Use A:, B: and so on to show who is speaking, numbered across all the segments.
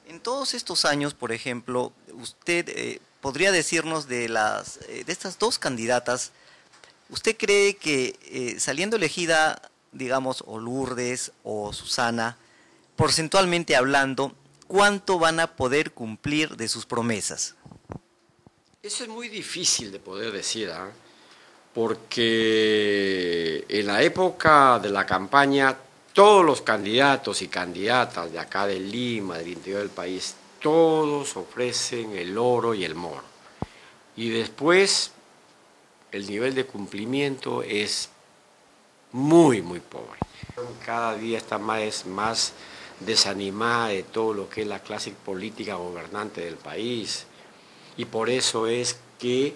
A: En todos estos años, por ejemplo, usted podría decirnos de estas dos candidatas, ¿usted cree que saliendo elegida, digamos, o Lourdes o Susana, porcentualmente hablando, cuánto van a poder cumplir de sus promesas?
B: Eso es muy difícil de poder decir, ¿ah? Porque en la época de la campaña todos los candidatos y candidatas de acá de Lima, del interior del país, todos ofrecen el oro y el moro. Y después el nivel de cumplimiento es muy, muy pobre. Cada día está más desanimada de todo lo que es la clase política gobernante del país. Y por eso es que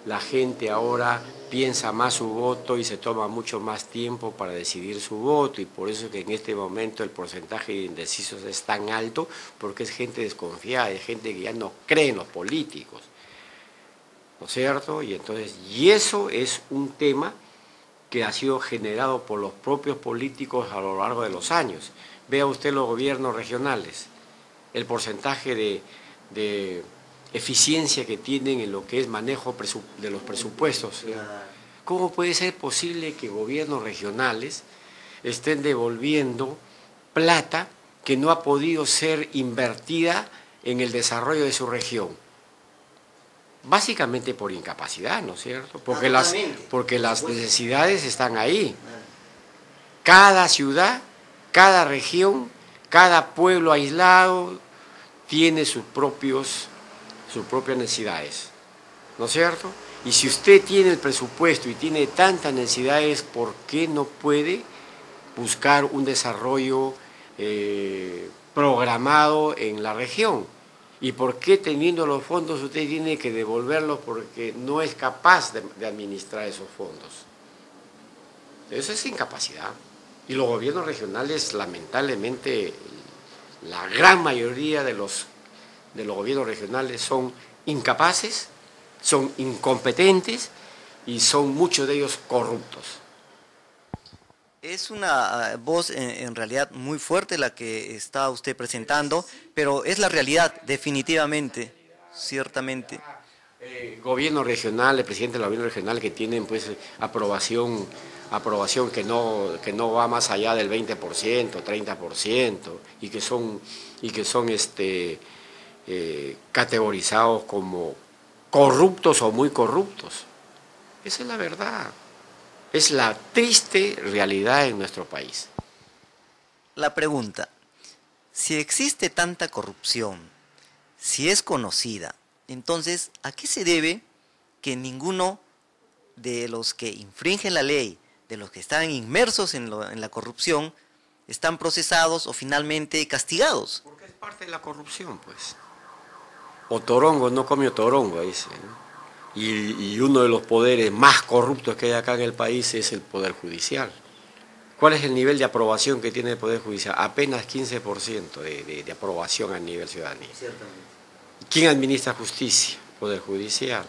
B: la gente ahora piensa más su voto y se toma mucho más tiempo para decidir su voto, y por eso es que en este momento el porcentaje de indecisos es tan alto, porque es gente desconfiada, es gente que ya no cree en los políticos, ¿no es cierto? Y eso es un tema que ha sido generado por los propios políticos a lo largo de los años. Vea usted los gobiernos regionales, el porcentaje de eficiencia que tienen en lo que es manejo de los presupuestos. ¿Cómo puede ser posible que gobiernos regionales estén devolviendo plata que no ha podido ser invertida en el desarrollo de su región? Básicamente por incapacidad, ¿no es cierto? Porque las necesidades están ahí. Cada ciudad, cada región, cada pueblo aislado tiene sus propias necesidades, ¿no es cierto? Y si usted tiene el presupuesto y tiene tantas necesidades, ¿por qué no puede buscar un desarrollo programado en la región? ¿Y por qué teniendo los fondos usted tiene que devolverlos porque no es capaz de administrar esos fondos? Eso es incapacidad. Y los gobiernos regionales, lamentablemente, la gran mayoría de los gobiernos regionales son incapaces, son incompetentes y son muchos de ellos corruptos.
A: Es una voz en realidad muy fuerte la que está usted presentando, pero es la realidad, definitivamente, ciertamente.
B: Gobierno regional, el presidente del gobierno regional que tienen pues aprobación que no va más allá del 20%, 30%, y que son categorizados como corruptos o muy corruptos. Esa es la verdad. Es la triste realidad en nuestro país.
A: La pregunta, si existe tanta corrupción, si es conocida, entonces, ¿a qué se debe que ninguno de los que infringen la ley, de los que están inmersos en la corrupción, están procesados o finalmente castigados?
B: Porque es parte de la corrupción, pues. O torongo no come torongo, dice, ¿no? Y uno de los poderes más corruptos que hay acá en el país es el Poder Judicial. ¿Cuál es el nivel de aprobación que tiene el Poder Judicial? Apenas 15% de aprobación a nivel ciudadanía. ¿Quién administra justicia? Poder Judicial.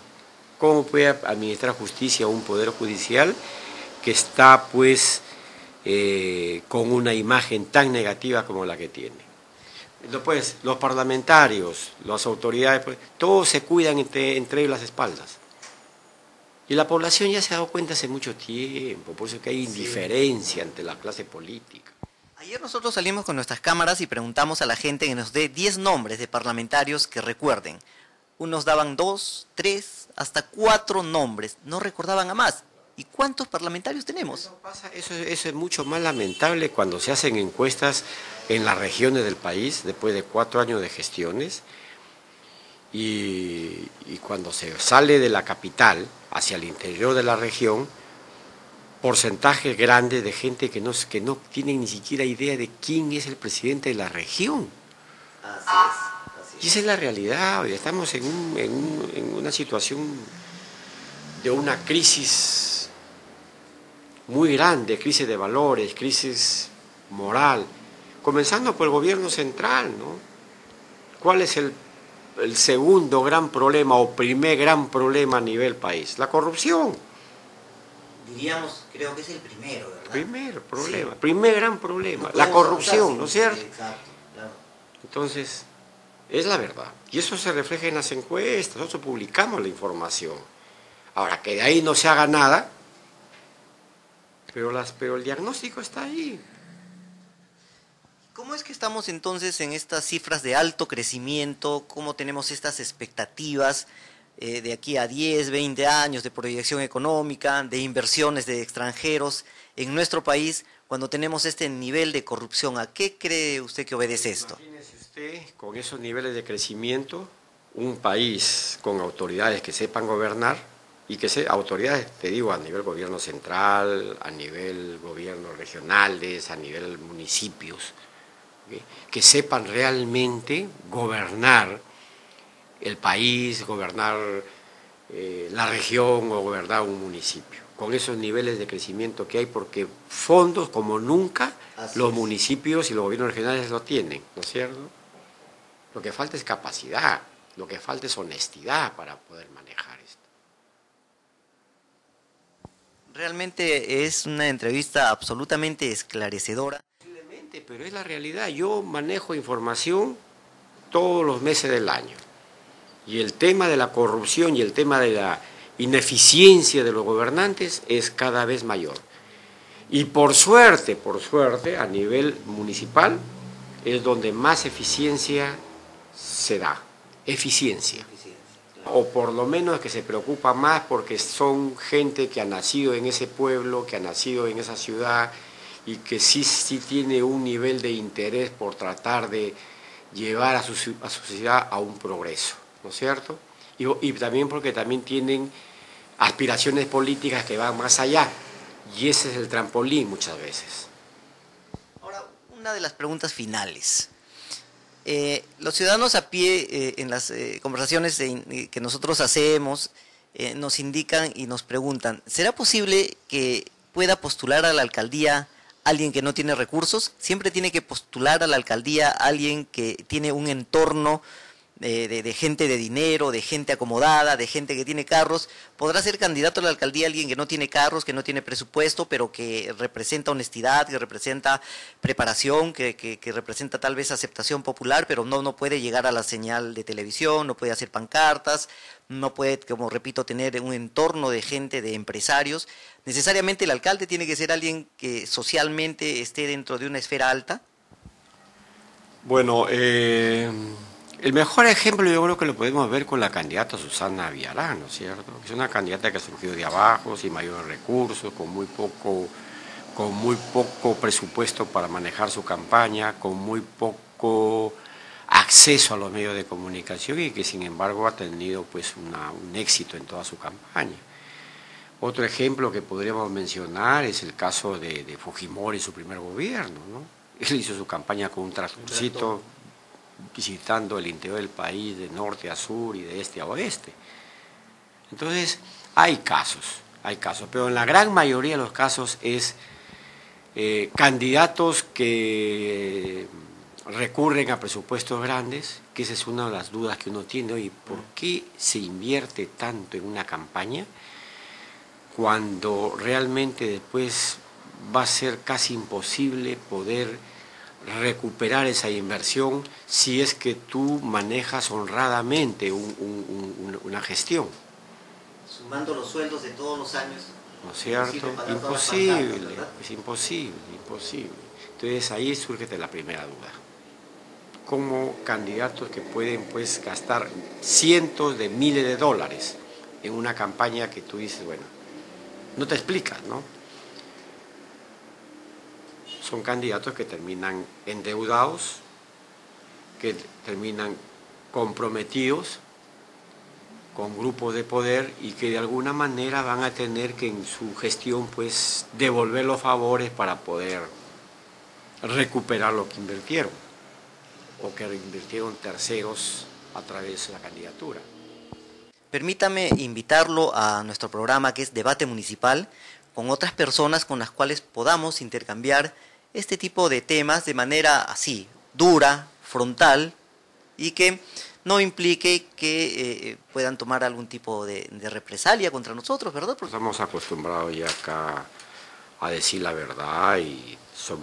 B: ¿Cómo puede administrar justicia un Poder Judicial que está, pues, con una imagen tan negativa como la que tiene? Después, los parlamentarios, las autoridades, pues, todos se cuidan entre ellos las espaldas. Y la población ya se ha dado cuenta hace mucho tiempo, por eso que hay indiferencia ante la clase política.
A: Ayer nosotros salimos con nuestras cámaras y preguntamos a la gente que nos dé 10 nombres de parlamentarios que recuerden. Unos daban 2, 3, hasta 4 nombres, no recordaban a más. ¿Y cuántos parlamentarios tenemos?
B: Eso es mucho más lamentable cuando se hacen encuestas en las regiones del país, después de 4 años de gestiones, y cuando se sale de la capital hacia el interior de la región, porcentajes grandes de gente que no tienen ni siquiera idea de quién es el presidente de la región.
A: Así
B: Y esa es la realidad. Hoy estamos en una situación de una crisis muy grande, crisis de valores, crisis moral, comenzando por el gobierno central, ¿no? ¿Cuál es el segundo gran problema o primer gran problema a nivel país? La corrupción.
A: Diríamos, creo que es el primero, ¿verdad?
B: Primer problema,
A: Sí.
B: primer gran problema,
A: No
B: la
A: podemos
B: corrupción,
A: avanzar
B: ¿no es
A: sin-
B: cierto?
A: Exacto, claro.
B: Entonces, Es la verdad. Y eso se refleja en las encuestas, nosotros publicamos la información. Ahora, que de ahí no se haga nada, pero el diagnóstico está ahí.
A: ¿Cómo es que estamos entonces en estas cifras de alto crecimiento? ¿Cómo tenemos estas expectativas de aquí a 10, 20 años de proyección económica, de inversiones de extranjeros en nuestro país, cuando tenemos este nivel de corrupción? ¿A qué cree usted que obedece esto?
B: Imagínese usted, con esos niveles de crecimiento, un país con autoridades que sepan gobernar, y que autoridades, te digo, a nivel gobierno central, a nivel gobiernos regionales, a nivel municipios, ¿okay? Que sepan realmente gobernar el país, gobernar la región o gobernar un municipio, con esos niveles de crecimiento que hay, porque fondos como nunca los municipios y los gobiernos regionales lo tienen, ¿no es cierto? Lo que falta es capacidad, lo que falta es honestidad para poder manejar esto.
A: Realmente es una entrevista absolutamente esclarecedora.
B: Posiblemente, pero es la realidad. Yo manejo información todos los meses del año. Y el tema de la corrupción y el tema de la ineficiencia de los gobernantes es cada vez mayor. Y por suerte, a nivel municipal, es donde más eficiencia se da. Eficiencia. O por lo menos que se preocupa más porque son gente que ha nacido en ese pueblo, que ha nacido en esa ciudad y que sí tiene un nivel de interés por tratar de llevar a su sociedad a un progreso, ¿no es cierto? Y también porque también tienen aspiraciones políticas que van más allá, y ese es el trampolín muchas veces.
A: Ahora, una de las preguntas finales. Los ciudadanos a pie, en las conversaciones que nosotros hacemos, nos indican y nos preguntan, ¿será posible que pueda postular a la alcaldía alguien que no tiene recursos? ¿Siempre tiene que postular a la alcaldía alguien que tiene un entorno de gente de dinero, de gente acomodada, de gente que tiene carros? ¿Podrá ser candidato a la alcaldía alguien que no tiene carros, que no tiene presupuesto, pero que representa honestidad, que representa preparación, que representa tal vez aceptación popular, pero no puede llegar a la señal de televisión, no puede hacer pancartas, no puede, como repito, tener un entorno de gente, de empresarios? ¿Necesariamente el alcalde tiene que ser alguien que socialmente esté dentro de una esfera alta?
B: Bueno, el mejor ejemplo yo creo que lo podemos ver con la candidata Susana Villarán, ¿no es cierto? Es una candidata que ha surgido de abajo, sin mayores recursos, con muy poco presupuesto para manejar su campaña, con muy poco acceso a los medios de comunicación y que sin embargo ha tenido pues un éxito en toda su campaña. Otro ejemplo que podríamos mencionar es el caso de Fujimori y su primer gobierno, ¿no? Él hizo su campaña con un tractorcito visitando el interior del país de norte a sur y de este a oeste. Entonces, hay casos, pero en la gran mayoría de los casos es candidatos que recurren a presupuestos grandes, que esa es una de las dudas que uno tiene hoy, ¿por qué se invierte tanto en una campaña cuando realmente después va a ser casi imposible poder recuperar esa inversión si es que tú manejas honradamente una gestión?
A: Sumando los sueldos de todos los años.
B: ¿No es cierto? Imposible, es imposible. Entonces ahí surge la primera duda. ¿Cómo candidatos que pueden pues gastar cientos de miles de dólares en una campaña que tú dices, bueno, no te explicas, ¿no? Son candidatos que terminan endeudados, que terminan comprometidos con grupos de poder y que de alguna manera van a tener que en su gestión pues devolver los favores para poder recuperar lo que invirtieron o que reinvirtieron terceros a través de la candidatura.
A: Permítame invitarlo a nuestro programa que es Debate Municipal, con otras personas con las cuales podamos intercambiar este tipo de temas de manera así, dura, frontal, y que no implique que puedan tomar algún tipo de represalia contra nosotros, ¿verdad? Porque
B: estamos acostumbrados ya acá a decir la verdad y son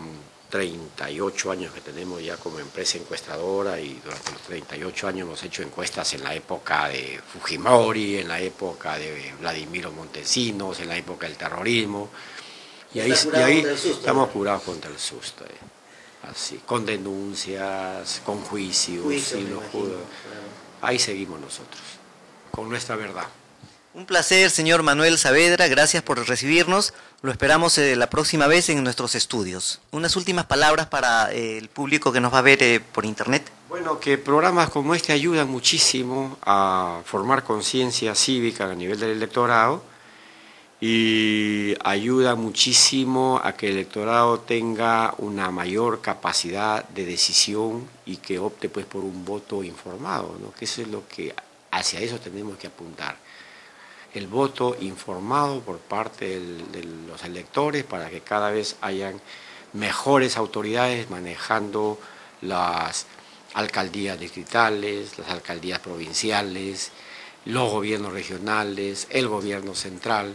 B: 38 años que tenemos ya como empresa encuestadora y durante los 38 años hemos hecho encuestas en la época de Fujimori, en la época de Vladimiro Montesinos, en la época del terrorismo. Y ahí estamos curados contra el susto. Así, con denuncias, con juicios, y los claro. Ahí seguimos nosotros, con nuestra verdad.
A: Un placer, señor Manuel Saavedra, gracias por recibirnos. Lo esperamos la próxima vez en nuestros estudios. Unas últimas palabras para el público que nos va a ver por internet.
B: Bueno, que programas como este ayudan muchísimo a formar conciencia cívica a nivel del electorado y ayuda muchísimo a que el electorado tenga una mayor capacidad de decisión y que opte pues por un voto informado, ¿no? Que eso es lo que hacia eso tenemos que apuntar. El voto informado por parte de los electores para que cada vez hayan mejores autoridades manejando las alcaldías distritales, las alcaldías provinciales, los gobiernos regionales, el gobierno central.